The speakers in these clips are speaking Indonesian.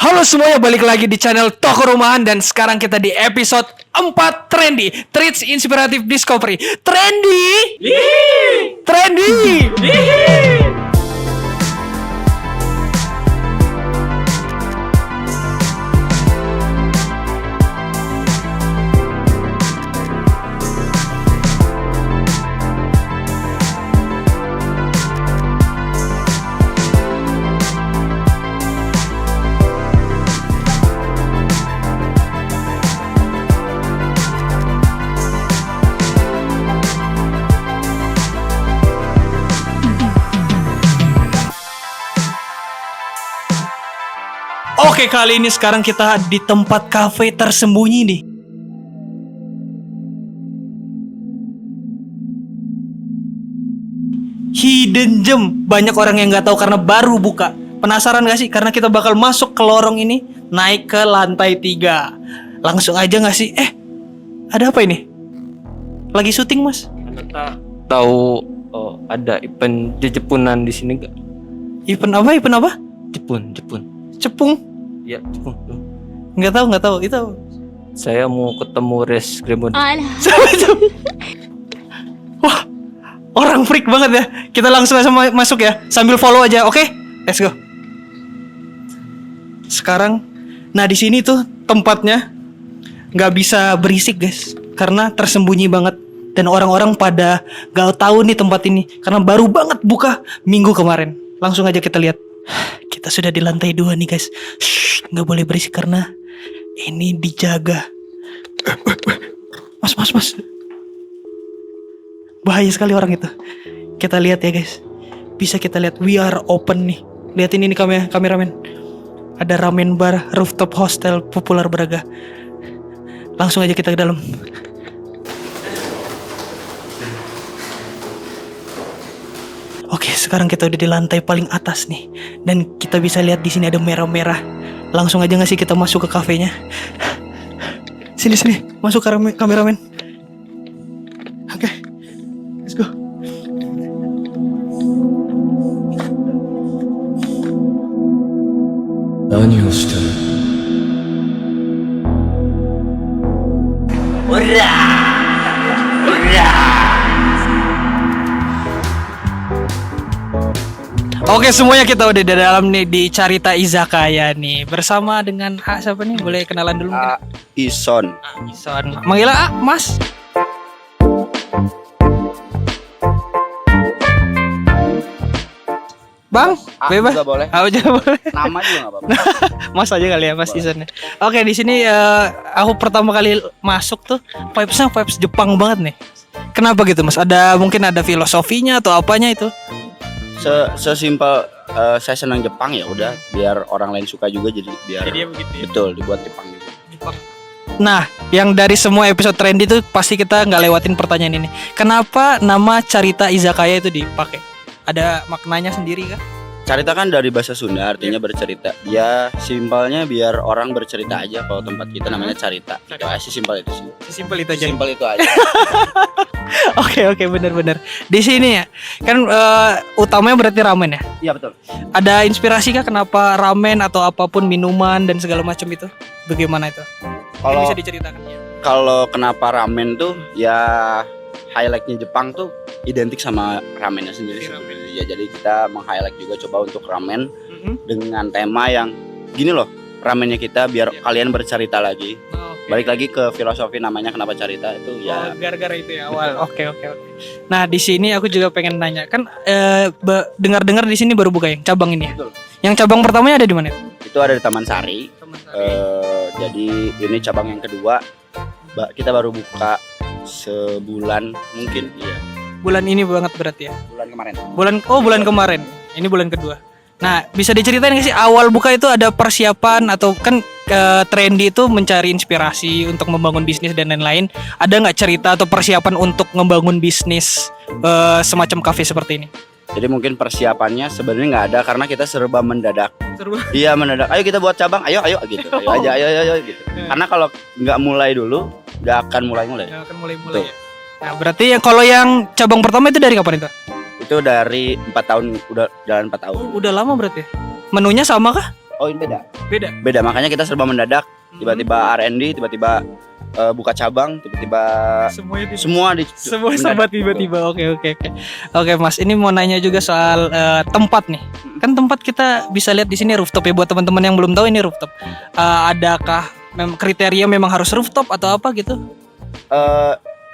Halo semuanya, balik lagi di channel Toko Rumahan. Dan sekarang kita di episode 4 Trendy Treats Inspirative Discovery. Trendy Trendy Oke, kali ini sekarang kita di tempat cafe tersembunyi nih. Hidden Gem. Banyak orang yang nggak tahu karena baru buka. Penasaran gak sih? Karena kita bakal masuk ke lorong ini, naik ke lantai 3. Langsung aja gak sih? Ada apa ini? Lagi syuting, Mas? Tahu ada event jejepunan di sini gak? Event apa? Jepun. Cepung? Ya, Jepun. Nggak tahu. Itu Saya mau ketemu Res Gremon. siapa itu? Wah, orang freak banget ya. Kita langsung aja masuk ya, sambil follow aja, oke? Let's go. Sekarang, nah di sini tuh tempatnya nggak bisa berisik guys, karena tersembunyi banget. Dan orang-orang pada gak tahu nih tempat ini karena baru banget buka minggu kemarin. Langsung aja kita lihat. Kita sudah di lantai 2 nih guys. Shh, nggak boleh berisik karena ini dijaga. Mas. Bahaya sekali orang itu. Kita lihat ya guys. Bisa kita lihat, we are open nih. Lihatin ini kameramen. Ada ramen bar, rooftop hostel populer Braga. Langsung aja kita ke dalam. Oke, sekarang kita udah di lantai paling atas nih. Dan kita bisa lihat di sini ada merah-merah. Langsung aja nggak sih kita masuk ke kafenya? Sini, masuk kameramen. Oke, let's go. Oke, semuanya kita udah di dalam nih di Carita Izakaya nih. Bersama dengan siapa nih? Boleh kenalan dulu mungkin? Ison. Ison. Manggil Mas. Bang, bebas. Juga boleh. Juga boleh. Nama juga nggak apa-apa. Mas aja kali ya, Mas Ison. Oke, di sini aku pertama kali masuk tuh vibes Jepang banget nih. Kenapa gitu, Mas? Mungkin ada filosofinya atau apanya itu? Sesimpel saya senang Jepang ya udah, biar orang lain suka juga, jadi biar begitu ya? betul dibuat Jepang juga. Nah, yang dari semua episode trendy itu pasti kita nggak lewatin pertanyaan ini. Kenapa nama Carita Izakaya itu dipakai? Ada maknanya sendiri kan? Carita kan dari bahasa Sunda, artinya bercerita. Ya simpelnya biar orang bercerita aja. Kalau tempat kita namanya Carita. Ya simpel itu sih. Simpel itu aja. Simpel itu aja. Oke, benar. Di sini ya, kan utamanya berarti ramen ya. Iya betul. Ada inspirasi kah kenapa ramen atau apapun minuman dan segala macam itu? Bagaimana itu? Yang bisa diceritakan ya? Kalau kenapa ramen tuh ya highlightnya Jepang tuh identik sama ramennya sendiri sebenarnya. Ya, jadi kita meng-highlight juga coba untuk ramen dengan tema yang gini loh, ramennya kita biar kalian bercerita lagi. Balik lagi ke filosofi namanya kenapa Carita itu ya. Gara-gara itu ya awal. Oke. Nah, di sini aku juga pengen nanya, kan dengar-dengar di sini baru buka yang cabang ini ya. Betul. Yang cabang pertamanya ada di mana? Itu ada di Taman Sari. Jadi ini cabang yang kedua. Kita baru buka sebulan mungkin. Iya. Bulan ini banget berarti ya. Bulan kemarin. Bulan kemarin. Ini bulan kedua. Nah, bisa diceritain nggak sih awal buka itu ada persiapan atau kan trendy itu mencari inspirasi untuk membangun bisnis dan lain-lain. Ada nggak cerita atau persiapan untuk membangun bisnis semacam kafe seperti ini? Jadi mungkin persiapannya sebenarnya nggak ada karena kita serba mendadak. Iya mendadak. Ayo kita buat cabang. Ayo gitu. Ayo gitu. Karena kalau nggak mulai dulu, nggak akan mulai. Nggak akan mulai ya. Nah, berarti kalau yang cabang pertama itu dari kapan itu? Itu dari 4 tahun, udah jalan 4 tahun. Udah lama berarti. Menunya sama kah? Oh ini beda. Beda. Makanya kita serba mendadak. Tiba-tiba R&D, tiba-tiba buka cabang, tiba-tiba semua Semua serba tiba-tiba. Oke Mas, ini mau nanya juga soal tempat nih. Kan tempat kita bisa lihat di sini rooftop ya, buat teman-teman yang belum tahu ini rooftop. Adakah kriteria memang harus rooftop atau apa gitu?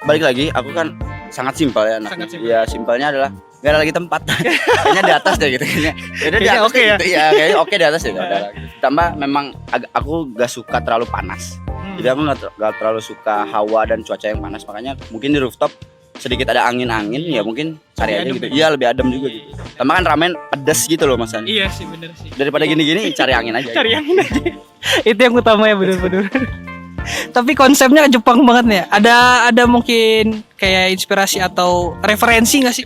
Balik lagi, aku kan sangat simpel ya anak. Sangat simpel. Ya simpelnya adalah gak ada lagi tempat. Kayaknya di atas deh gitu. Kayaknya di atas oke ya? gitu. Iya, kayaknya oke di atas ya. Gak ada lagi. Tambah memang aku gak suka terlalu panas. Jadi aku gak terlalu suka hawa dan cuaca yang panas. Makanya mungkin di rooftop sedikit ada angin-angin ya mungkin cari aja gitu. Iya lebih adem juga gitu. Tambah kan ramen pedes gitu loh Mas Andi. Iya sih, bener sih. Daripada gini-gini cari angin aja. Cari angin aja. Itu yang utama ya, bener-bener. Tapi konsepnya Jepang banget nih ya. Ada mungkin kayak inspirasi atau referensi nggak sih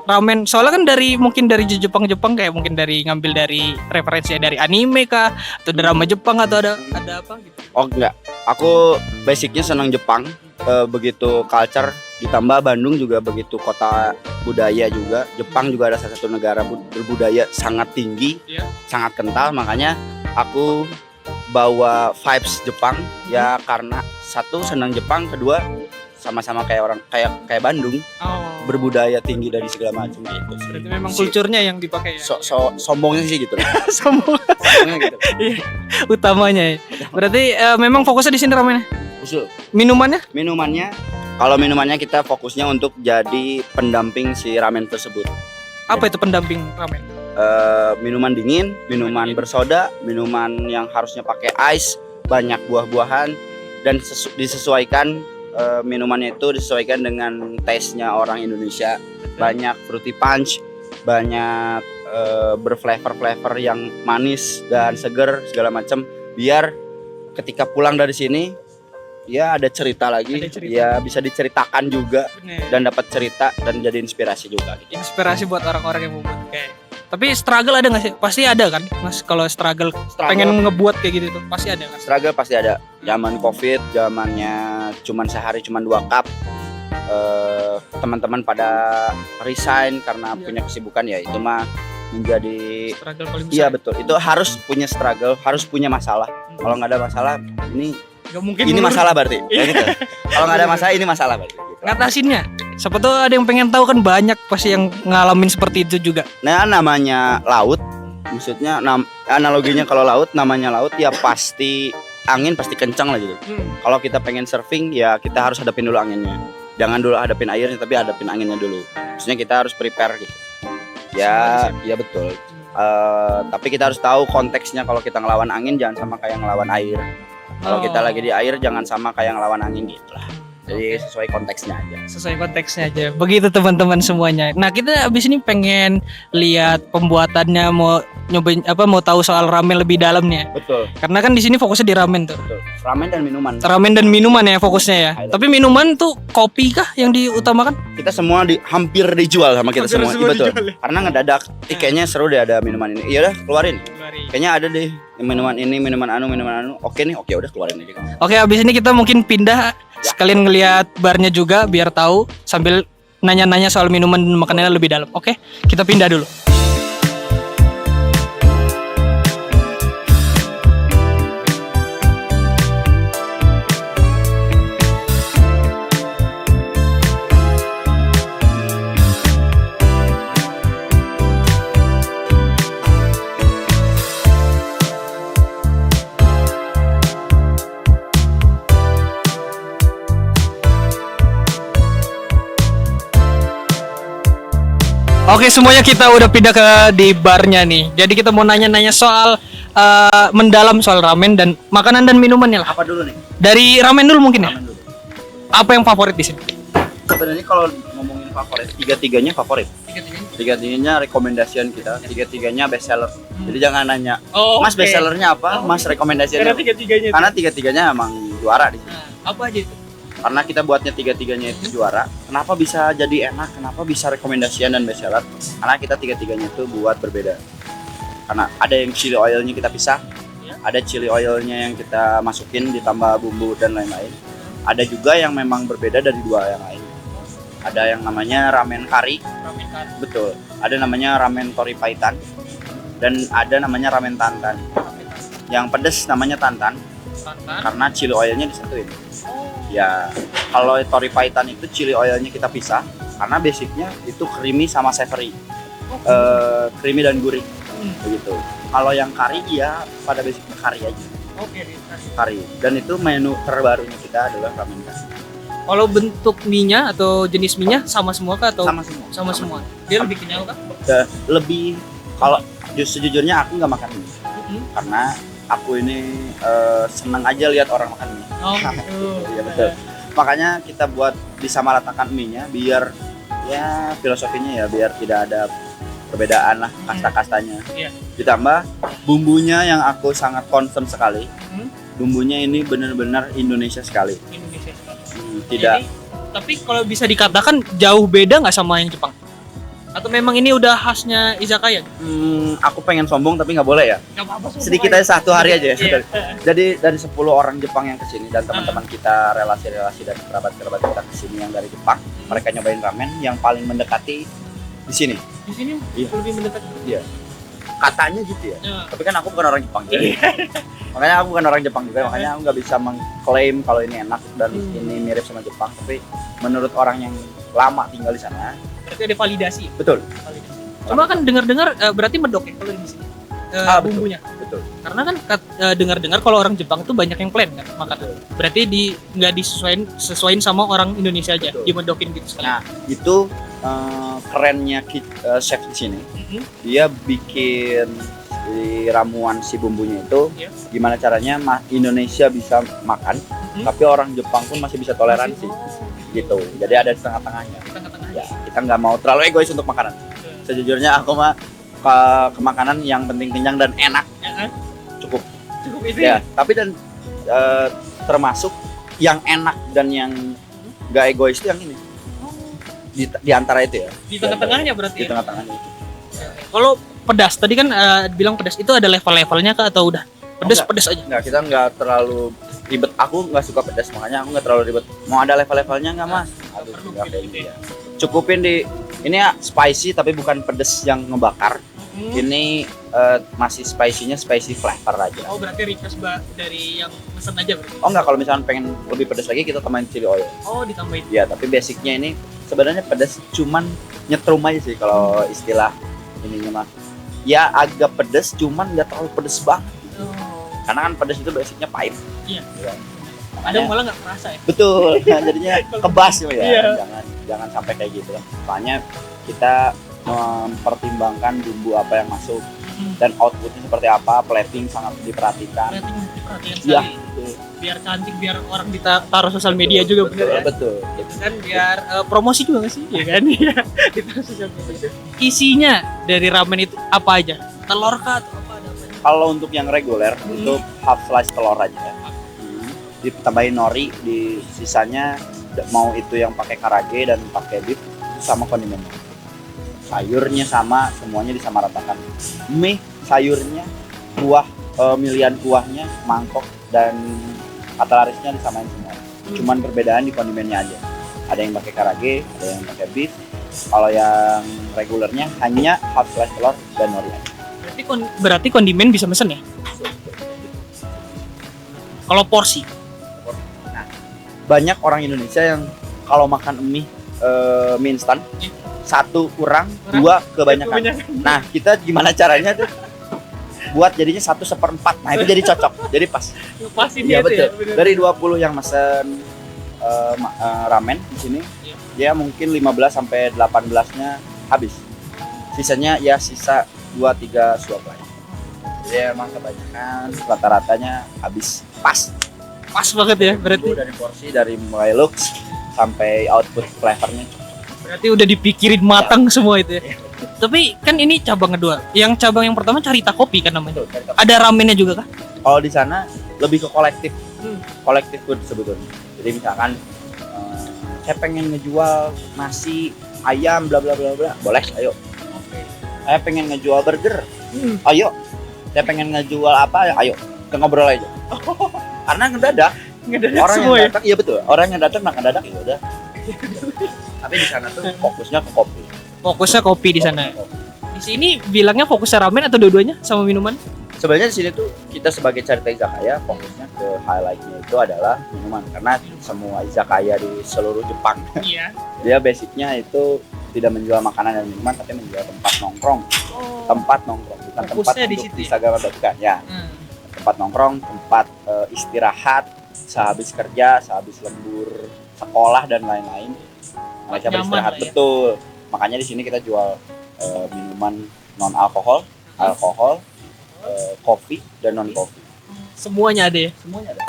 ramen? Soalnya kan mungkin dari Jepang kayak mungkin ngambil dari referensi dari anime kah atau drama Jepang atau ada apa gitu. Oh enggak. Aku basicnya senang Jepang. Begitu culture, ditambah Bandung juga begitu kota budaya juga. Jepang juga ada salah satu negara berbudaya sangat tinggi, sangat kental. Makanya aku bawa vibes Jepang ya, karena satu senang Jepang, kedua sama-sama kayak Bandung, berbudaya tinggi dari segala macam gitu. Berarti memang kulturnya yang dipakai ya. Sombongnya sih gitu. Sombongnya Gitu. Iya, utamanya ya. Berarti memang fokusnya di sini ramennya. Usul. Minumannya? Kalau minumannya kita fokusnya untuk jadi pendamping si ramen tersebut. Apa itu pendamping ramen? Minuman dingin, minuman bersoda, minuman yang harusnya pakai ice, banyak buah-buahan, dan disesuaikan minumannya itu disesuaikan dengan taste-nya orang Indonesia. Banyak fruity punch, banyak berflavor-flavor yang manis dan seger segala macam, biar ketika pulang dari sini ya ada cerita lagi, ya bisa diceritakan juga. Bener. Dan dapat cerita dan jadi inspirasi juga gitu. Inspirasi buat orang-orang yang membuat kayak. Tapi struggle ada nggak sih? Pasti ada kan, Mas. Kalau struggle pengen ngebuat kayak gitu tuh pasti ada kan? Struggle pasti ada. Zaman Covid, zamannya cuman sehari cuman 2 cup. Teman-teman pada resign karena punya kesibukan, ya itu mah menjadi Struggle paling besar. iya betul. Itu harus punya struggle, harus punya masalah. Kalau nggak ada masalah, Gak mungkin ini dulu. masalah berarti. Ya gitu. Kalau nggak ada masalah, ini masalah berarti. Gitu. Ngatasinnya. Siapa tuh ada yang pengen tahu kan, banyak pasti yang ngalamin seperti itu juga. Nah, namanya laut, maksudnya analoginya kalau laut, namanya laut ya pasti angin pasti kencang lah gitu. Kalau kita pengen surfing ya kita harus hadapin dulu anginnya. Jangan dulu hadapin airnya, tapi hadapin anginnya dulu. Maksudnya kita harus prepare gitu. Ya, ya betul. Tapi kita harus tahu konteksnya. Kalau kita ngelawan angin jangan sama kayak ngelawan air. Kalau kita lagi di air jangan sama kayak ngelawan angin gitu lah. Jadi sesuai konteksnya aja. Sesuai konteksnya aja. Begitu teman-teman semuanya. Nah, kita abis ini pengen lihat pembuatannya, mau nyobain mau tahu soal ramen lebih dalamnya. Betul. Karena kan di sini fokusnya di ramen tuh. Betul. Ramen dan minuman. Ramen dan minuman ya fokusnya ya. Highlight. Tapi minuman tuh kopi kah yang diutamakan? Kita semua hampir dijual sama kita Hampir semua. semua Betul. dijual ya. Karena ngedadak. Kayaknya seru deh ada minuman ini. Iya udah keluarin. Kayaknya ada deh minuman ini, minuman anu. Oke nih, oke udah keluarin aja. Oke, abis ini kita mungkin pindah sekalian ngelihat barnya juga biar tahu, sambil nanya-nanya soal minuman dan makanannya lebih dalam. Oke, kita pindah dulu. Oke, semuanya kita udah pindah di barnya nih. Jadi kita mau nanya-nanya soal mendalam soal ramen dan makanan dan minumannya lah. Apa dulu nih? Dari ramen dulu mungkin ya. Ramen dulu. Apa yang favorit di sini? Sebenarnya kalau ngomongin favorit, tiga-tiganya favorit. Tiga-tiganya rekomendasian kita, tiga-tiganya best seller. Jadi jangan nanya, Mas best sellernya apa? Mas rekomendasiannya apa? tiga-tiganya. Karena tiga-tiganya emang juara di sini. Apa aja itu? Karena kita buatnya tiga-tiganya itu juara. Kenapa bisa jadi enak? Kenapa bisa rekomendasian dan best seller? Karena kita tiga-tiganya itu buat berbeda. Karena ada yang chili oilnya kita pisah, ada chili oilnya yang kita masukin ditambah bumbu dan lain-lain. Ada juga yang memang berbeda dari dua yang lain. Ada yang namanya ramen kari, betul. Ada namanya ramen tori paitan, dan ada namanya ramen tantan. Yang pedes namanya Tantan Santan. karena chili oilnya disatuin. Oh. Ya, kalau tori paitan itu chili oilnya kita pisah karena basicnya itu creamy sama savory. Creamy dan gurih begitu. Kalau yang kari ya pada basicnya kari aja. Oke. Kari. Dan itu menu terbarunya kita adalah ramen kari. Kalau bentuk mie-nya atau jenis mie-nya sama semua kah atau Sama semua. sama semua? Dia lebih kenyal kah? Lebih kalau sejujurnya aku nggak makan mie karena aku ini senang aja lihat orang makan mie. Oh, gitu. Iya betul. Makanya kita buat disamaratakan mie-nya biar ya filosofinya ya biar tidak ada perbedaan lah kasta-kastanya. Iya. Ditambah bumbunya yang aku sangat concern sekali. Hmm. Bumbunya ini benar-benar Indonesia sekali. Indonesia. Tidak. Ini, tapi kalau bisa dikatakan jauh beda nggak sama yang Jepang? Atau memang ini udah khasnya izakaya? Aku pengen sombong tapi nggak boleh ya. Nggak apa-apa. Sedikit aja 1 hari aja ya. Iya. Jadi dari 10 orang Jepang yang kesini dan teman-teman kita relasi-relasi dan kerabat-kerabat kita kesini yang dari Jepang, mereka nyobain ramen yang paling mendekati di sini. Di sini Iya. lebih mendekat. Iya. Katanya gitu ya. Ya. Tapi kan aku bukan orang Jepang juga. Makanya aku bukan orang Jepang juga, makanya aku nggak bisa mengklaim kalau ini enak dan ini mirip sama Jepang. Tapi menurut orang yang lama tinggal di sana, Berarti ada validasi. betul. Validasi. Cuma kan dengar-dengar berarti medok ya kalau di sini. Betul. Bumbunya. Betul. Karena kan dengar-dengar kalau orang Jepang tuh banyak yang plain kan makan. Betul. Berarti nggak disesuaiin sama orang Indonesia aja, Betul. dimedokin gitu sekali. Nah, itu kerennya chef di sini. Dia bikin si ramuan si bumbunya itu Iya. gimana caranya Indonesia bisa makan, tapi orang Jepang pun masih bisa toleransi gitu. Jadi ada di tengah-tengahnya. Tengah-tengah. Ya, kita nggak mau terlalu egois untuk makanan. Sejujurnya aku mah ke makanan yang penting kenyang dan enak cukup. Cukup itu Ya, tapi dan termasuk yang enak dan yang nggak egois itu yang ini. Di antara itu ya. Di tengah-tengahnya berarti. Di Ya? tengah-tengahnya itu. Kalau pedas tadi kan bilang pedas itu ada level-levelnya kah atau udah pedas enggak. pedas aja? Enggak, kita nggak terlalu ribet. Aku nggak suka pedas, makanya aku nggak terlalu ribet. Mau ada level-levelnya nggak mas? Aduh, perlu nggak gitu, kayak gitu gitu ya. Cukupin di ini ya spicy tapi bukan pedas yang ngebakar. Ini masih spicy-nya spicy flavor aja. Oh berarti request dari yang pesen aja berarti? Oh enggak, kalau misalnya pengen lebih pedas lagi kita tambahin chili oil. Oh ditambahin. Ya, tapi basicnya ini sebenarnya pedas cuman nyetrum aja sih kalau istilah ininya mah. Ya agak pedas cuman nggak terlalu pedas banget. Oh. Karena kan pedas itu basicnya pahit. Iya. Ya. Ada malah nggak kerasa ya? Betul, nah, jadinya kebas ya. Iya. Jangan sampai kayak gitu lah. Soalnya kita mempertimbangkan bumbu apa yang masuk dan outputnya seperti apa, plating sangat diperhatikan. Berarti perhatian Iya, sekali. Biar cantik, biar orang taruh sosial media juga bener ya. Betul. Itu kan biar promosi juga nggak sih? Iya kan? Iya. Ditaruh sosial media. Isinya dari ramen itu apa aja? Telur kah atau apa? Ada apa? Kalau untuk yang reguler itu half slice telur aja. Ditambahin nori, di sisanya mau itu yang pakai karage dan pakai beef sama kondimennya. Sayurnya sama, semuanya disamaratakan. Mie, sayurnya, kuah, milian kuahnya, mangkok dan katalarisnya disamain semua. Cuman perbedaan di kondimennya aja. Ada yang pakai karage, ada yang pakai beef. Kalau yang regulernya hanya half slice telur dan nori aja. Berarti kondimen bisa mesen ya? Kalau porsi? Nah, banyak orang Indonesia yang kalau makan mie instan, satu kurang, dua kebanyakan. Nah, kita gimana caranya tuh buat jadinya 1/4. Nah, itu jadi cocok. Jadi pas. Ngepasin Iya dia tuh ya. betul. Dari 20 yang mesen ramen di sini, dia mungkin 15 sampai 18-nya habis. Sisanya ya sisa 2-3 suap lah. Jadi emang kebanyakan rata-ratanya habis pas. Pas banget ya berarti. Dari porsi dari mulai looks sampai output flavornya. Berarti udah dipikirin matang semua itu ya. Tapi kan ini cabang kedua. Yang cabang yang pertama Carita Kopi kan namanya. Ada ramennya juga kah? Kalau di sana lebih ke kolektif. Kolektif food sebetulnya. Jadi misalkan saya pengen ngejual nasi, ayam, bla bla bla bla. Boleh, ayo. Saya pengen ngejual burger. Ayo. Saya pengen ngejual apa? Ayo. Kita ngobrol aja. Karena ngedadak. Orang semua yang datang, iya betul. Orang yang datang makan dadak ya udah. Tapi di sana tuh fokusnya ke kopi. Fokusnya kopi di sana. Di sini bilangnya fokusnya ramen atau dua-duanya sama minuman? Sebenarnya di sini tuh kita sebagai Carita Izakaya fokusnya ke highlightnya itu adalah minuman, karena semua izakaya di seluruh Jepang Iya. dia basicnya itu tidak menjual makanan dan minuman, tapi menjual tempat nongkrong. Tempat nongkrong, bukan tempat Fokusnya di untuk situ ya? bisa bukan ya. Hmm. Tempat nongkrong, tempat istirahat sehabis kerja, sehabis lembur sekolah dan lain-lain. Mereka Nyaman beristirahat lah ya. betul. Makanya di sini kita jual minuman non alkohol, alkohol, kopi dan non kopi. Semuanya ada ya. Semuanya ada.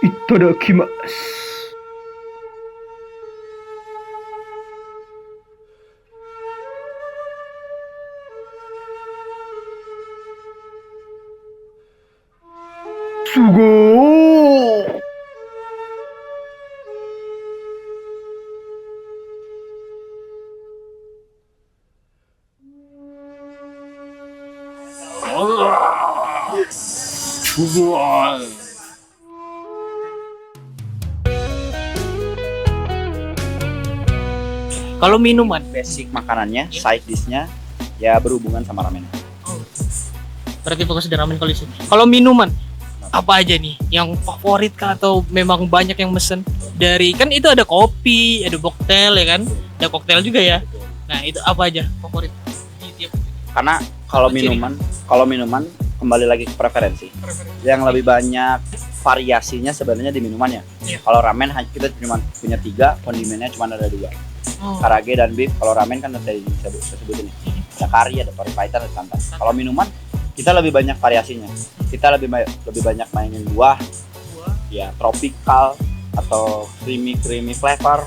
Itadakimasu. Sugo. Kalau minuman, Basic makanannya, side dishnya ya berhubungan sama ramen. berarti fokus di ramen kalau di sini. Kalau minuman, apa aja nih yang favorit kah atau memang banyak yang mesen? Dari kan itu ada kopi, ada koktail ya kan? Ada koktail juga ya. Nah, itu apa aja favorit di tiap Karena kalau Ciri. minuman kembali lagi ke preferensi. Yang lebih banyak variasinya sebenarnya di minumannya. Iya. Kalau ramen kita cuma punya 3, kondimennya cuma ada 2. Oh, Karage dan beef. Kalau ramen kan tadi saya sebutin. Ada kari, ada pari pahitan, ada santan. Kalau minuman kita lebih banyak variasinya. Kita lebih banyak mainin buah, ya tropical atau creamy flavor,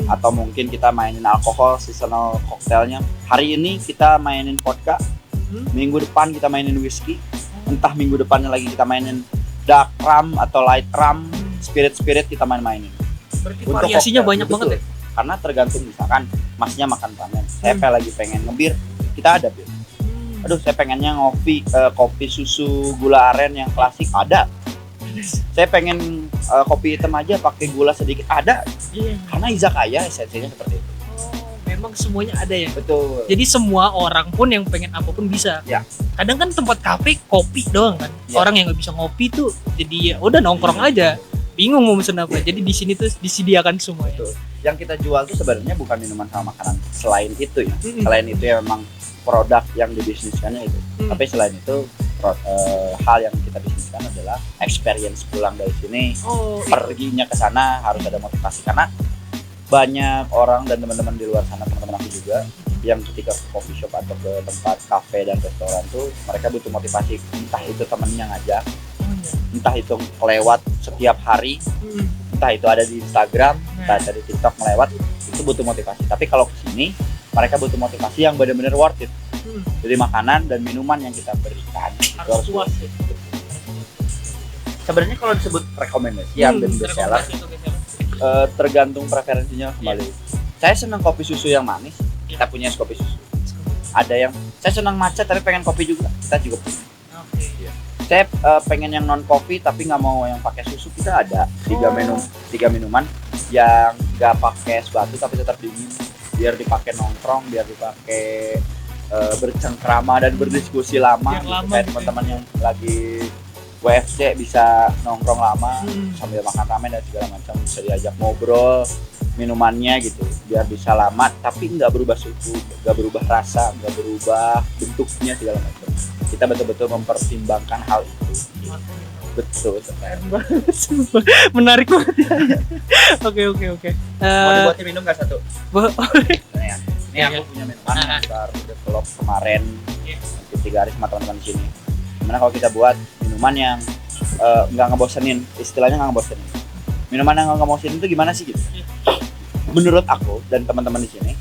atau mungkin kita mainin alkohol seasonal cocktailnya. Hari ini kita mainin vodka, minggu depan kita mainin whisky, entah minggu depannya lagi kita mainin dark rum atau light rum, spirit kita mainin. berarti Untuk variasinya koktail, banyak betul. banget ya. Karena tergantung, misalkan masnya makan ramen, saya kayak lagi pengen ngebir, kita ada bir. Aduh, saya pengennya kopi susu gula aren yang klasik, ada. Saya pengen kopi hitam aja pakai gula sedikit, ada. Iya. Karena izakaya esensinya seperti itu. Oh, memang semuanya ada ya. Betul. Jadi semua orang pun yang pengen apapun bisa. Ya. Kadang kan tempat kafe kopi doang kan. Ya. Orang yang nggak bisa ngopi tuh jadi ya udah nongkrong aja. Bingung mau pesen apa. Jadi di sini tuh disediakan semua ya. Betul. Yang kita jual tuh sebenarnya bukan minuman sama makanan. Selain itu ya. Mm-mm. Selain itu ya memang produk yang dibisniskannya itu. Tapi selain itu hal yang kita bisniskan adalah experience pulang dari sini. Oh, Perginya ke sana harus ada motivasi, karena banyak orang dan teman-teman di luar sana, teman-teman aku juga, yang ketika ke coffee shop atau ke tempat kafe dan restoran tuh mereka butuh motivasi, entah itu temennya ngajak, entah itu lewat setiap hari, entah itu ada di Instagram, entah ada di TikTok melewat, itu butuh motivasi. Tapi kalau kesini mereka butuh motivasi yang benar-benar worth it. Jadi makanan dan minuman yang kita berikan itu harus puas ya. Sebenarnya kalau disebut rekomendasian dan best seller, tergantung preferensinya kembali. Saya senang kopi susu yang manis, kita punya es kopi susu. Ada yang saya senang matcha tapi pengen kopi juga, kita juga punya. Saya pengen yang non kopi tapi nggak mau yang pakai susu, kita ada 3 minuman yang nggak pakai es batu tapi tetap dingin, biar dipakai nongkrong, biar dipakai bercengkrama dan berdiskusi lama, Biar lama kayak gitu. teman-teman yang lagi WFC bisa nongkrong lama sambil makan ramen dan segala macam, bisa diajak ngobrol minumannya gitu, biar bisa lama tapi nggak berubah suhu, nggak berubah rasa, nggak berubah bentuknya segala macam. Kita betul-betul mempertimbangkan hal itu. Betul. Keren banget, sumpah. Menarik banget ya. Oke. Mau dibuatin minum nggak satu? Boleh. Ini aku punya minuman yang baru develop kemarin, nanti 3 hari sama teman-teman di sini. Gimana kalau kita buat minuman yang nggak ngebosenin, istilahnya nggak ngebosenin. Minuman yang nggak ngebosenin itu gimana sih gitu? Menurut aku dan teman-teman di sini,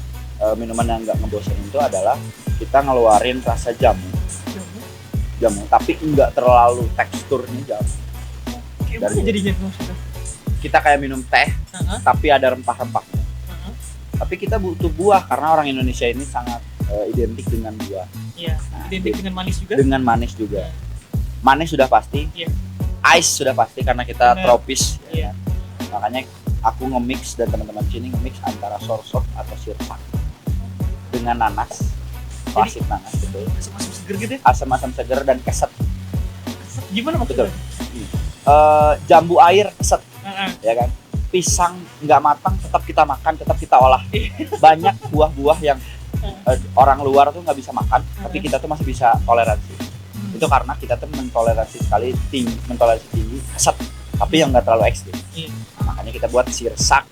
minuman yang nggak ngebosenin itu adalah kita ngeluarin rasa jamu, tapi nggak terlalu teksturnya jamu. Gimana jadinya maksudnya? Kita kayak minum teh, tapi ada rempah-rempahnya. Tapi kita butuh buah karena orang Indonesia ini sangat identik dengan buah. Iya, Nah, identik dengan manis juga. dengan manis juga. Manis sudah pasti. Iya. ice sudah pasti karena kita Bener. tropis. Iya. Makanya aku nge-mix dan teman-teman sini nge-mix antara soursop atau sirsak dengan nanas. Klasik nanas betul. Asam-asam seger gitu ya. Asam-asam seger dan keset. Gimana maksudnya? Jambu air keset, Heeh. ya kan? Pisang nggak matang tetap kita makan, tetap kita olah. Banyak buah-buah yang orang luar tuh nggak bisa makan, tapi kita tuh masih bisa toleransi. Itu karena kita tuh mentoleransi tinggi keset, tapi yang nggak terlalu ekstrim. Iya. Makanya kita buat sirsak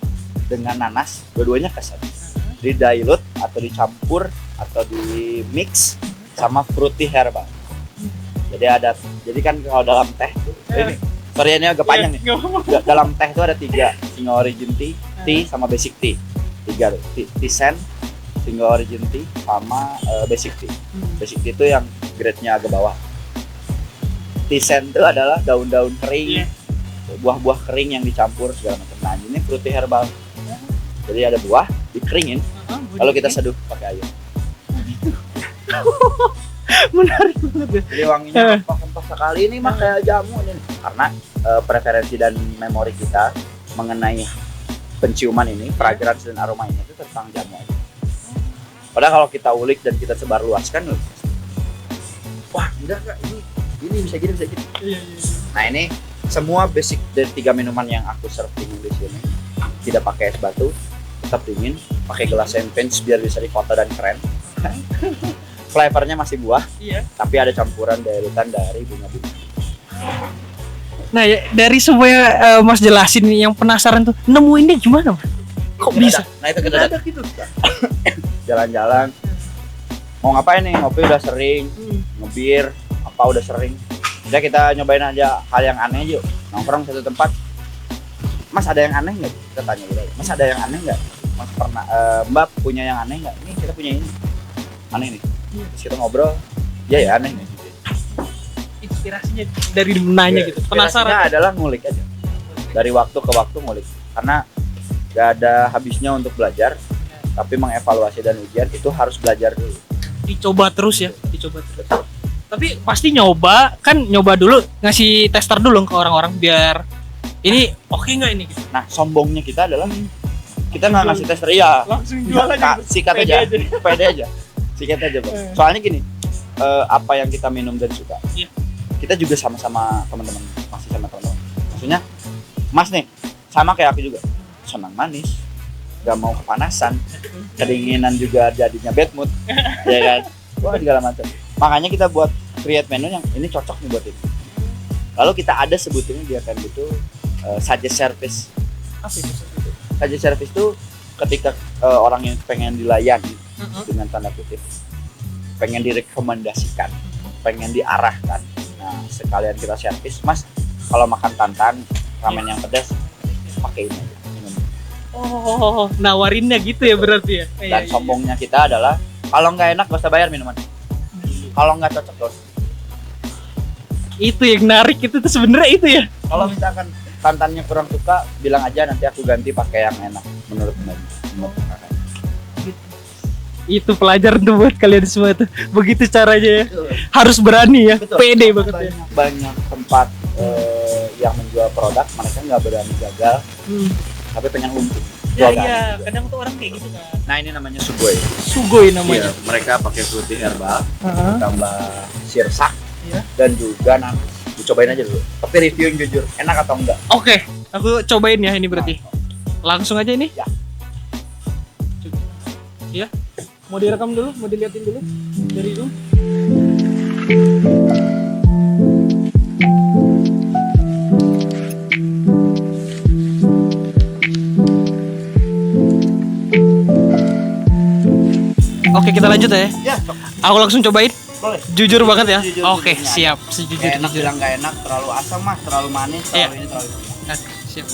dengan nanas, dua-duanya keset. Di dilute atau dicampur atau di mix sama fruity herbal. Jadi kan kalau dalam teh tuh, sorry ini agak panjang nih. Dalam teh itu ada 3, single origin tea sama basic tea. 3 tuh, tea scent, single origin tea sama basic tea. Basic tea itu yang grade-nya agak bawah. Tea scent itu adalah daun-daun kering, buah-buah kering yang dicampur segala macam. Nah ini fruity herbal. Jadi ada buah dikeringin, lalu kita seduh pakai air. Menarik banget ya. Jadi wanginya rempah-rempah sekali ini mah kayak jamu ini. Karena preferensi dan memori kita mengenai penciuman ini, fragrance dan aroma ini itu tentang jamu aja. Padahal kalau kita ulik dan kita sebarluaskan, wah enggak ini bisa gini. Iya. Nah ini semua basic dari 3 minuman yang aku serve di sini. Tidak pakai es batu, tetap dingin, pakai gelas champagne biar bisa difoto dan keren. Flavornya masih buah, Iya. tapi ada campuran derutan dari bunga-bunga. Nah, ya, dari semua yang Mas jelasin nih, yang penasaran tuh, nemuinnya gimana, Mas? Kok bisa? Nah itu kita gitu. jalan-jalan. Mau ngapain nih? Ngopi udah sering, ngebir apa udah sering. Udah kita nyobain aja hal yang aneh yuk. Nongkrong satu tempat. Mas ada yang aneh nggak? Kita tanya gitu. Mas ada yang aneh nggak? Mas pernah Mbak punya yang aneh nggak? Ini kita punya ini. Aneh nih. Terus kita ngobrol. Ya aneh nih. Inspirasinya dari nanya gitu. Penasaran. Inspirasinya adalah ngulik aja. Dari waktu ke waktu ngulik. Karena gak ada habisnya untuk belajar. Tapi mengevaluasi dan ujian itu harus belajar dulu. Dicoba terus ya, dicoba terus. Tapi pasti nyoba dulu, ngasih tester dulu ke orang-orang biar ini oke nggak ini gitu. Nah sombongnya kita adalah kita nggak ngasih tester, iya Langsung jual aja. sikat Pede aja, aja. pede aja, sikat aja Bang. Soalnya gini, apa yang kita minum dan suka, Iya. kita juga sama-sama teman-teman, masih sama teman-teman. Maksudnya, Mas nih, sama kayak aku juga, senang manis, gak mau kepanasan, kedinginan juga jadinya bad mood, ya kan? Wah segala macam. Makanya kita buat create menu yang ini cocok nih buat ini. Lalu kita ada sebutnya di akan itu suggest service. Apa itu? Suggest service itu ketika orang yang pengen dilayani dengan tanda kutip, pengen direkomendasikan, pengen diarahkan. Nah sekalian kita servis, Mas kalau makan tantan ramen yang pedas pakai ini minum. Oh, nawarinnya gitu ya berarti ya. Dan sombongnya kita adalah kalau nggak enak gak usah bayar minuman. Kalau nggak cocok gak usah. Itu yang narik itu tuh sebenarnya itu ya. Kalau misalkan tantannya kurang suka, bilang aja nanti aku ganti pakai yang enak menurut kakak. Itu pelajaran tuh buat kalian semua tuh. Begitu caranya ya. Harus berani ya. Betul. Pede banget ya. Banyak tempat yang menjual produk mereka nggak berani gagal, tapi pengen untung. Ya iya, kadang tuh orang kayak gitu kan. Nah ini namanya sugoi. Sugoi namanya. Iya, mereka pakai fruity herbal, Heeh. tambah sirsak, Iya. dan juga nanas. Dicobain aja dulu. Tapi review yang jujur, enak atau enggak? Oke, aku cobain ya ini berarti. Langsung aja ini. Ya. Iya. Mau direkam dulu, mau diliatin dulu dari itu. Oke, kita lanjut ya. Ya, Aku langsung cobain. boleh. Jujur banget ya. Jujur, Oke, jujurnya. siap. Sejujur Enak jujur. bilang nggak enak, terlalu asam mas, terlalu manis, Iya. terlalu ini terlalu ini. Nah, siap.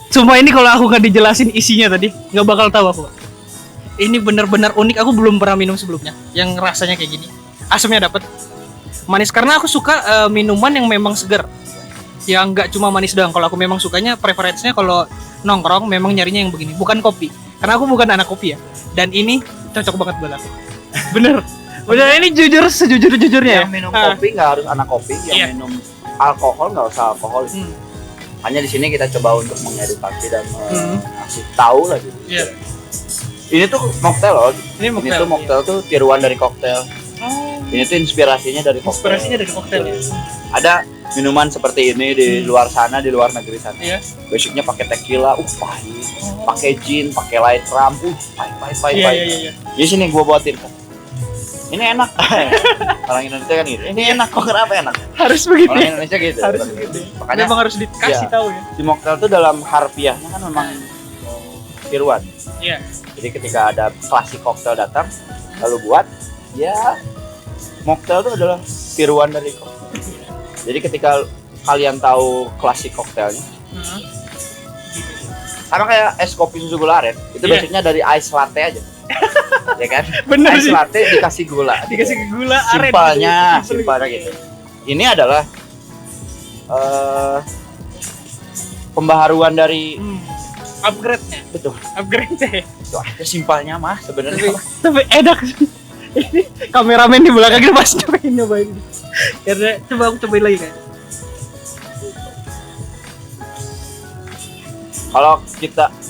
Sumpah ini kalau aku nggak dijelasin isinya tadi nggak bakal tahu aku. Ini benar-benar unik. Aku belum pernah minum sebelumnya yang rasanya kayak gini. Asamnya dapet, manis karena aku suka minuman yang memang segar. yang nggak cuma manis doang. Kalau aku memang sukanya preferensinya kalau nongkrong memang nyarinya yang begini, bukan kopi. Karena aku bukan anak kopi ya. Dan ini cocok banget buat aku. Bener. Bener, ini jujur sejujur-jujurnya ya. Yang minum kopi nggak harus anak kopi, yang Iya. minum alkohol nggak usah alkohol. Hanya di sini kita coba untuk mengedukasi dan ngasih tahu lah gitu. Iya. Ini tuh mocktail loh. Ini Ini tuh mocktail tuh tiruan dari koktail. Ini tuh inspirasinya dari koktail. Inspirasinya dari koktail ya. Ada minuman seperti ini di luar sana, di luar negeri sana. Iya. Basicnya pakai tequila, pahit. Pakai gin, pakai light rum, pahit. Iya. Di sini gua buatin kan. Ini enak. Orang Indonesia kan gitu. Ini enak kok, kenapa enak? Harus begitu. Orang Ya? Indonesia gitu. Harus begitu. Makanya Memang harus dikasih Iya. tahu ya. si mocktail tuh dalam harfiahnya kan memang tiruan. Iya. Jadi ketika ada klasik koktail datang, lalu buat, ya mocktail itu adalah tiruan dari koktail. Jadi ketika kalian tahu klasik koktailnya, sama kayak es kopi susu gula aren, itu Iya. basicnya dari ice latte aja, ya kan? Bener Ice sih. latte dikasih gula. Dikasih gula aren. Simpelnya gitu. Ini adalah pembaharuan dari Upgrade-nya. betul. Upgrade-nya. Itu aja simpelnya mah sebenarnya. Tapi enak sih. Ini kameramen di belakang kita pasti nyobain. Karena coba aku cobain lagi kan.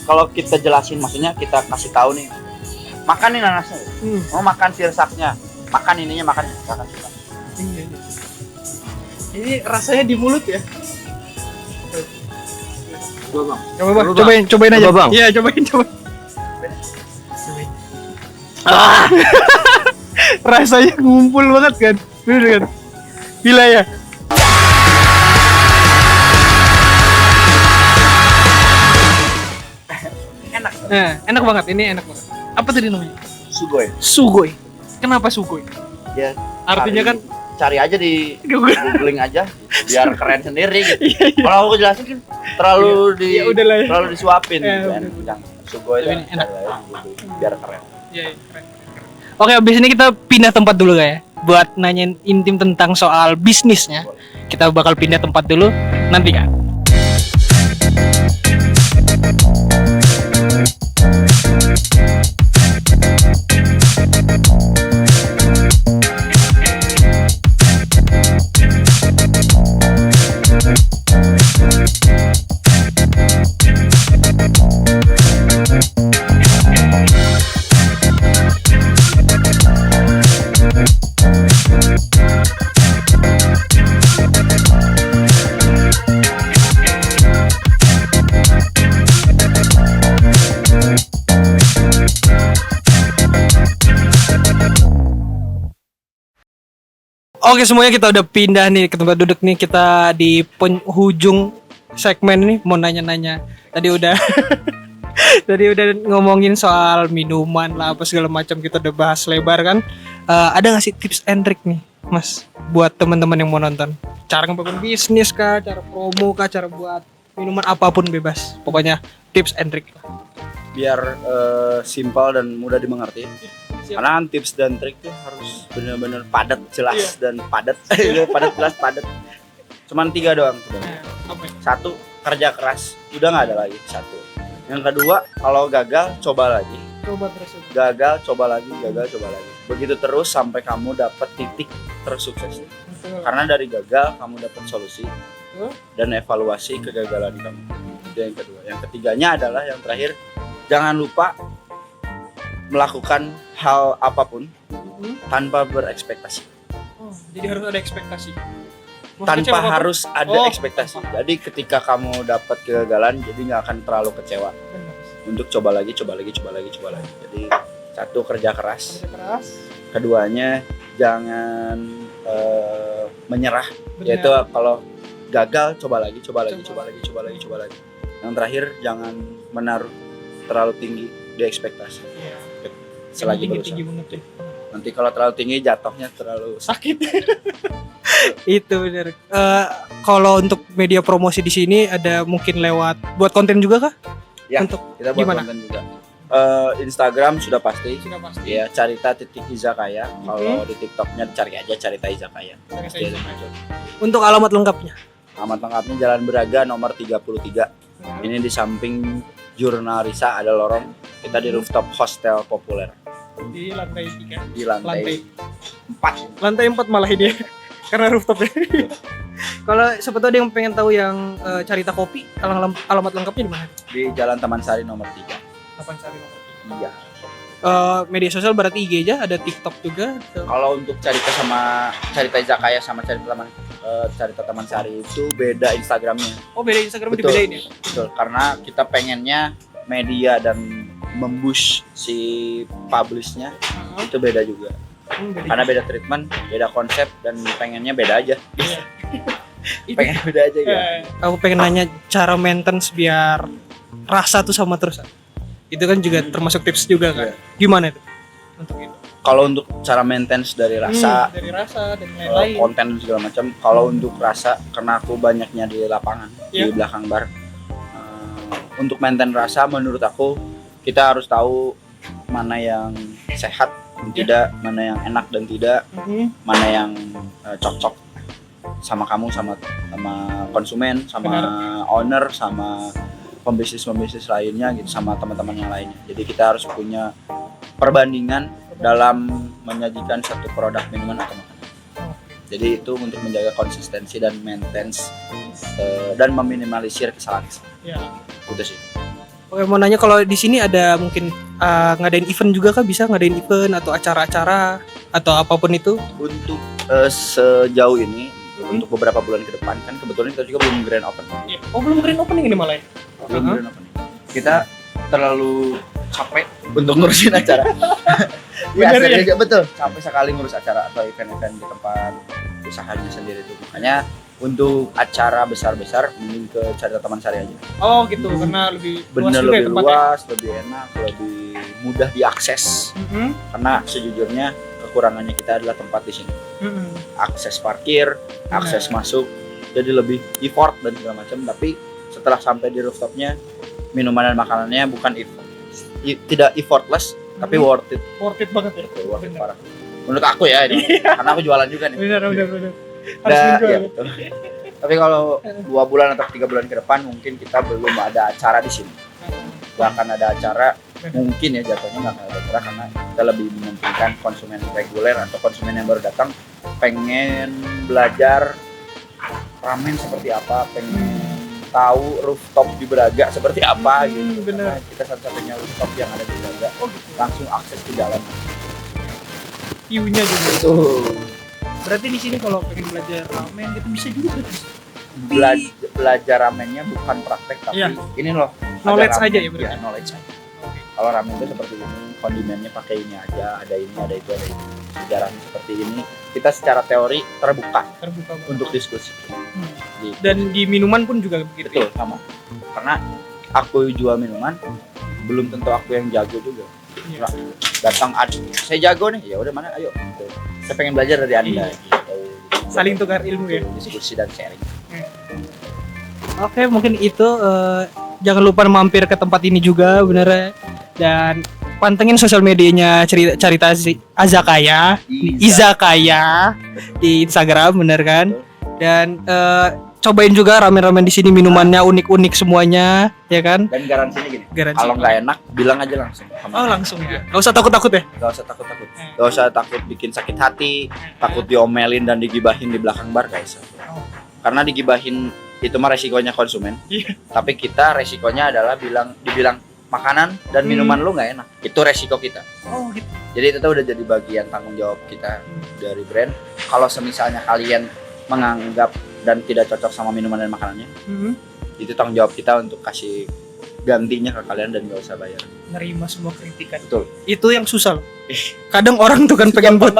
Kalau kita jelasin, maksudnya kita kasih tahu nih, makan nih nanasnya, mau makan sirsaknya, makan ininya, makan sirsak. Ini rasanya di mulut ya. Coba bang. Coba bang, Coba, Bang. cobain aja. Coba, Bang. Iya, cobain. Rasanya ngumpul banget kan. Bener kan? Gila ya. Enak. Nah, enak banget. Ini enak banget. Apa tadi namanya? Sugoi. Sugoi. Kenapa sugoi? Ya. Artinya kan Cari aja di Google. googling aja, biar keren sendiri gitu. Iya. Kalau aku jelasin kan terlalu Ya udahlah ya. terlalu disuapin Ya, gitu kan. bener. Yang sugoi itu Tapi ini enak. biar keren. Iya, keren. Oke, abis ini kita pindah tempat dulu ya. Buat nanyain intim tentang soal bisnisnya. Kita bakal pindah tempat dulu. Nanti kan. Oke, semuanya kita udah pindah nih ke tempat duduk nih. Kita di penghujung segmen ini mau nanya-nanya. Tadi udah tadi udah ngomongin soal minuman lah apa segala macam, kita udah bahas lebar kan. Ada nggak sih tips and trick nih, Mas, buat teman-teman yang mau nonton? Cara ngebangun bisnis kah, cara promo kah, cara buat minuman apapun bebas. Pokoknya tips and trick lah. Biar simpel dan mudah dimengerti. Siap. Karena kan tips dan trik tuh harus benar-benar padat, jelas Iya. dan padat. Padat, jelas, padat. Cuman 3 doang sebenarnya. Apa ya? 1, kerja keras. Udah nggak ada lagi. 1. Yang kedua, kalau gagal coba lagi. Coba terus. Gagal coba lagi, gagal coba lagi. Begitu terus sampai kamu dapat titik tersukses. Karena dari gagal kamu dapat solusi dan evaluasi kegagalan kamu. Itu yang kedua. Yang ketiganya adalah yang terakhir, jangan lupa melakukan hal apapun tanpa berekspektasi. Oh, jadi harus ada ekspektasi. Maksudnya Tanpa apa-apa? harus ada Oh, ekspektasi. Jadi ketika kamu dapat kegagalan, jadi nggak akan terlalu kecewa. Benar. Untuk coba lagi. Jadi 1, kerja keras. Kerja keras. Keduanya, jangan menyerah. Benar. Yaitu kalau gagal coba lagi. Yang terakhir, jangan menaruh terlalu tinggi di ekspektasi. Iya. Selagi tinggi berusaha. banget ya. Nanti kalau terlalu tinggi jatuhnya terlalu Sakit. Itu benar. Kalau untuk media promosi di sini ada mungkin lewat buat konten juga kah? Ya, Untuk kita buat gimana? konten juga. Instagram sudah pasti. Sudah pasti. Ya, carita.izakaya. Kalau di TikToknya cari aja Carita Izakaya. Pasti ada muncul. Untuk alamat lengkapnya. Alamat lengkapnya Jalan Braga nomor 33. Ini di samping Jurnal Risa ada lorong. Kita di rooftop hostel populer Di lantai 3. di lantai 4. Lantai 4 malah ini. Karena rooftop ya. Kalau siapa tahu ada yang pengen tahu yang Carita Kopi, alamat lengkapnya di mana? Di Jalan Taman Sari nomor 3. Kapan cari nomor 3? Iya. Media sosial berarti IG aja, ada TikTok juga. Kalau untuk Carita Izakaya sama Carita Taman Sari itu beda Instagramnya. Oh, beda Instagram Betul. dibedain ya? Betul, karena kita pengennya media dan membush si publishnya itu beda juga. Beda. Karena beda treatment, beda konsep, dan pengennya beda aja. Iya. Pengen beda aja ya. Aku pengen nanya cara maintenance biar rasa tuh sama terus. Itu kan juga termasuk tips juga kan. Iya. Gimana itu? Untuk itu. Kalau untuk cara maintenance dari rasa, Dari rasa dan lain-lain. konten dan segala macam. Kalau untuk rasa, karena aku banyaknya di lapangan, Iya. di belakang bar. Untuk maintain rasa, menurut aku kita harus tahu mana yang sehat dan tidak, mana yang enak dan tidak, mana yang cocok sama kamu, sama konsumen, sama owner, sama pembisnis lainnya gitu, sama teman-teman yang lainnya. Jadi kita harus punya perbandingan dalam menyajikan satu produk minuman atau makanan. Jadi itu untuk menjaga konsistensi dan maintenance dan meminimalisir kesalahan. Ya. Gitu sih. Oke, mau nanya kalau di sini ada mungkin ngadain event juga kah, bisa ngadain event atau acara-acara atau apapun itu? Untuk sejauh ini, untuk beberapa bulan ke depan kan kebetulan kita juga belum grand opening. Oh, belum grand opening ini malah ya? Belum grand opening. Kita terlalu capek untuk ngurusin acara. Ya, Bener ya? serius, betul. Capek sekali ngurus acara atau event-event di tempat usahanya sendiri itu. Makanya untuk acara besar-besar mending ke Carita Taman Sari aja. Oh gitu, karena lebih luas Bener juga ya lebih tempatnya. luas, lebih enak, lebih mudah diakses. Karena sejujurnya kekurangannya kita adalah tempat di sini. Akses parkir, akses masuk, jadi lebih effort dan segala macam. Tapi setelah sampai di rooftopnya, minuman dan makanannya bukan tidak effortless, tapi worth it. Worth it banget ya. Worth it parah. Menurut aku ya ini, karena aku jualan juga nih. Benar. Harus Nah, menjual. iya, betul. Tapi kalau 2 bulan atau 3 bulan ke depan mungkin kita belum ada acara di sini. Gak akan ada acara, mungkin ya jatuhnya nggak akan ada acara karena kita lebih mementingkan konsumen reguler atau konsumen yang baru datang pengen belajar ramen seperti apa, pengen tahu rooftop di Braga seperti apa gitu. Bener. Karena kita satu-satunya rooftop yang ada di Braga, Oh gitu. langsung akses ke dalam. View-nya juga. Tuh. Berarti di sini kalau pengen belajar ramen gitu bisa juga berarti. Belajar ramennya bukan praktek tapi Iya. ini loh Knowledge ada ramen, aja ya berarti? iya, knowledge aja. Kalau ramen itu seperti ini, kondimennya pakai ini aja, ada ini, ada itu, ada itu. Sejarahnya seperti ini. Kita secara teori terbuka Terbuka banget. untuk diskusi. Gitu. Dan di minuman pun juga begitu. Betul, sama. Karena aku jual minuman, belum tentu aku yang jago juga. Iya. Datang, saya jago nih, ya udah mana, ayo. Gitu. Saya pengen belajar dari Anda. Iya. Gitu. Saling tukar ilmu ya. Diskusi dan sharing. Oke, mungkin itu jangan lupa mampir ke tempat ini juga bener ya. Dan pantengin sosial medianya Carita Izakaya di Instagram bener kan. Dan cobain juga ramen-ramen di sini, minumannya unik-unik semuanya, ya kan? Dan garansinya gini, Garansi. kalau nggak enak bilang aja langsung. Oh, langsung ya. Gak usah takut-takut ya. Gak usah takut-takut. Gak usah takut bikin sakit hati, takut diomelin dan digibahin di belakang bar, guys. Karena digibahin itu mah resikonya konsumen. Iya. Tapi kita resikonya adalah dibilang makanan dan minuman lu nggak enak. Itu resiko kita. Oh, gitu. Jadi itu tuh udah jadi bagian tanggung jawab kita dari brand. Kalau semisalnya kalian menganggap dan tidak cocok sama minuman dan makanannya, itu tanggung jawab kita untuk kasih gantinya ke kalian dan gak usah bayar. Nerima semua kritikan. Betul. Itu yang susah loh. Kadang orang tuh kan pengen buat,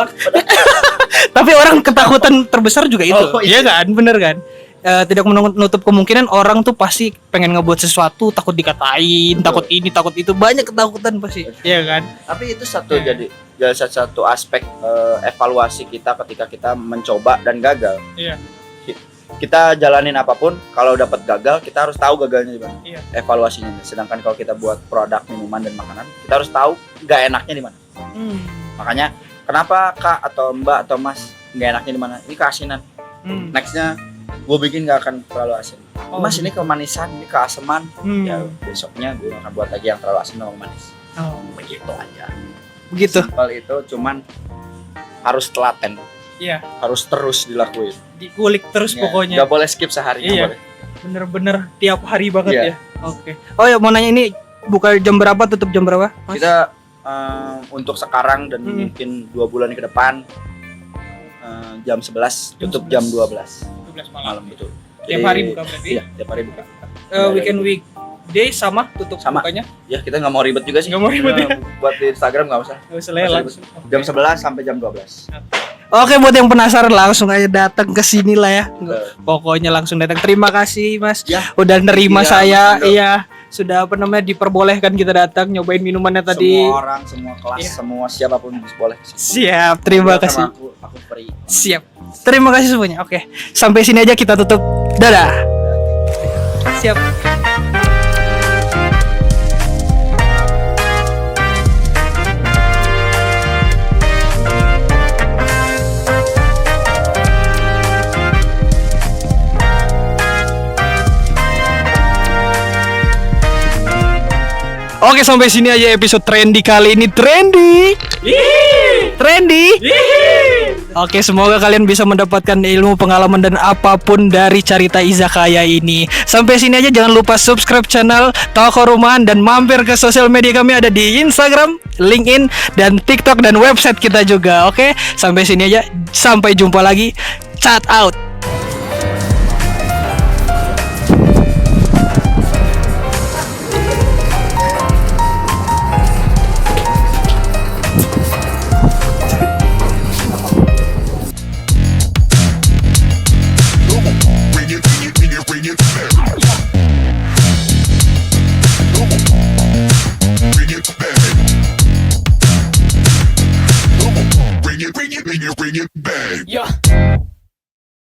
tapi orang ketakutan terbesar juga itu. Oh, Iya kan, bener kan? Tidak menutup kemungkinan orang tuh pasti pengen ngebuat sesuatu, takut dikatain, Betul. takut ini, takut itu, banyak ketakutan pasti. Iya kan? Tapi itu jadi satu aspek evaluasi kita ketika kita mencoba dan gagal. Iya. Kita jalanin apapun, kalau dapat gagal kita harus tahu gagalnya di mana. Iya. Evaluasinya. Sedangkan kalau kita buat produk minuman dan makanan, kita harus tahu nggak enaknya di mana. Makanya kenapa Kak atau Mbak atau Mas nggak enaknya di mana? Ini keasinan. Nextnya gue bikin nggak akan terlalu asin. Oh. Mas ini kemanisan, ini keaseman. Hmm. Ya besoknya gue akan buat lagi yang terlalu asin sama manis. Oh, Begitu aja. begitu. Simpel itu, cuman harus telaten, Iya, harus terus dilakuin. dikulik terus Ya, pokoknya. nggak boleh skip sehari. nggak Iya. boleh. Bener-bener tiap hari banget Iya. ya. Oke. Oh ya, mau nanya ini buka jam berapa, tutup jam berapa? Mas? Kita untuk sekarang dan Hmm. mungkin 2 bulan ke depan jam 11 Jam tutup 11. jam 12 12 malam itu. Tiap hari buka berarti? Iya, tiap hari buka. Weekend weekday sama tutup Sama. bukanya? Ya kita nggak mau ribet juga sih. Nggak mau ribet ya? Buat di Instagram nggak usah. Nggak usah lah, langsung. Jam 11 sampai jam 12. Oke, buat yang penasaran langsung aja datang ke sini lah ya. Betul. Pokoknya langsung datang. Terima kasih Mas Ya. udah nerima Iya, saya. Mas Ando. Iya, sudah apa namanya diperbolehkan kita datang nyobain minumannya tadi. Semua orang, semua kelas, Iya. semua siapapun boleh. Siap, terima Sama kasih. Aku free. Siap. Terima kasih semuanya. Oke, sampai sini aja kita tutup. Dadah. Siap. Oke, sampai sini aja episode trendy kali ini. Trendy. Trendy. Oke, semoga kalian bisa mendapatkan ilmu, pengalaman dan apapun dari cerita izakaya ini. Sampai sini aja, jangan lupa subscribe channel Toko Rumahan dan mampir ke sosial media kami ada di Instagram, LinkedIn, dan TikTok dan website kita juga. Oke, sampai sini aja. Sampai jumpa lagi. Chat out. Bring it, bring it, bring it, bring it back. Come on, bring it back. Come on, bring it, bring it, bring it, bring it back. Yo.